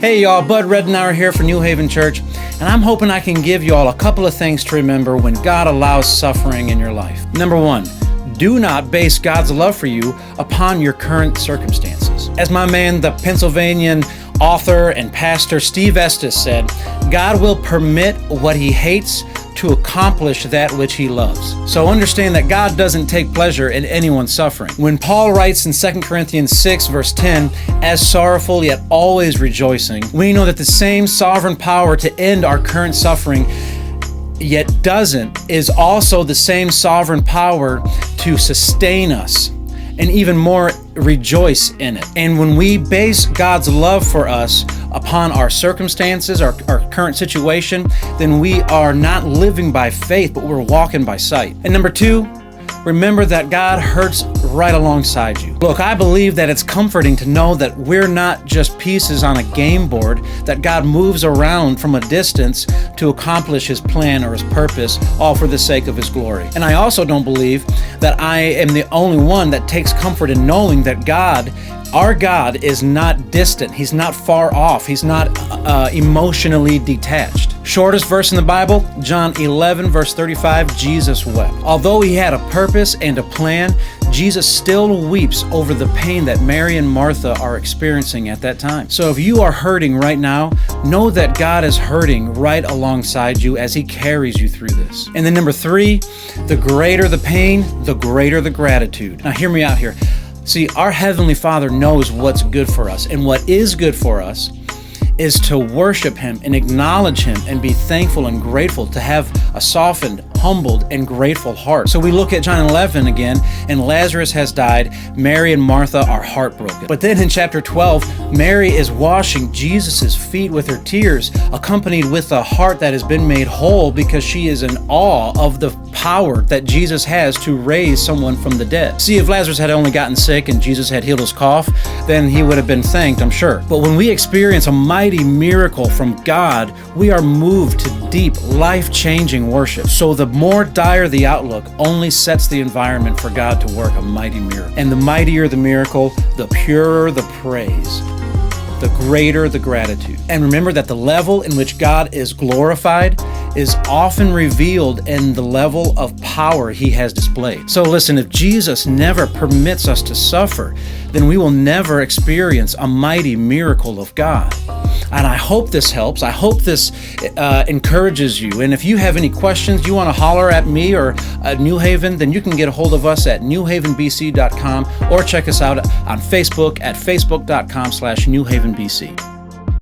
Hey y'all, Bud Redenauer here for New Haven Church, and I'm hoping I can give you all a couple of things to remember when God allows suffering in your life. Number one, do not base God's love for you upon your current circumstances. As my man, the Pennsylvanian author and pastor Steve Estes said, God will permit what he hates to accomplish that which he loves. So understand that God doesn't take pleasure in anyone's suffering. When Paul writes in 2 Corinthians 6 verse 10, as sorrowful yet always rejoicing, we know that the same sovereign power to end our current suffering yet doesn't is also the same sovereign power to sustain us and even more rejoice in it. And when we base God's love for us upon our circumstances, our current situation, then we are not living by faith, but we're walking by sight. And number two, remember that God hurts right alongside you. Look, I believe that it's comforting to know that we're not just pieces on a game board, that God moves around from a distance to accomplish His plan or His purpose, all for the sake of His glory. And I also don't believe that I am the only one that takes comfort in knowing that God, our God, is not distant. He's not far off. He's not emotionally detached. Shortest verse in the Bible, John 11, verse 35, Jesus wept. Although He had a purpose and a plan, Jesus still weeps over the pain that Mary and Martha are experiencing at that time. So if you are hurting right now, know that God is hurting right alongside you as He carries you through this. And then number three, the greater the pain, the greater the gratitude. Now hear me out here. See, our Heavenly Father knows what's good for us, and what is good for us is to worship Him and acknowledge Him and be thankful and grateful, to have a softened, humbled, and grateful heart. So we look at John 11 again, and Lazarus has died. Mary and Martha are heartbroken. But then in chapter 12, Mary is washing Jesus' feet with her tears, accompanied with a heart that has been made whole because she is in awe of the power that Jesus has to raise someone from the dead. See, if Lazarus had only gotten sick and Jesus had healed his cough, then he would have been thanked, I'm sure. But when we experience a mighty miracle from God, we are moved to deep, life-changing worship. So the more dire the outlook only sets the environment for God to work a mighty miracle. And the mightier the miracle, the purer the praise, the greater the gratitude. And remember that the level in which God is glorified is often revealed in the level of power He has displayed. So listen, if Jesus never permits us to suffer, then we will never experience a mighty miracle of God. And I hope this helps. I hope this encourages you. And if you have any questions, you want to holler at me or New Haven, then you can get a hold of us at newhavenbc.com or check us out on Facebook at facebook.com/newhavenbc.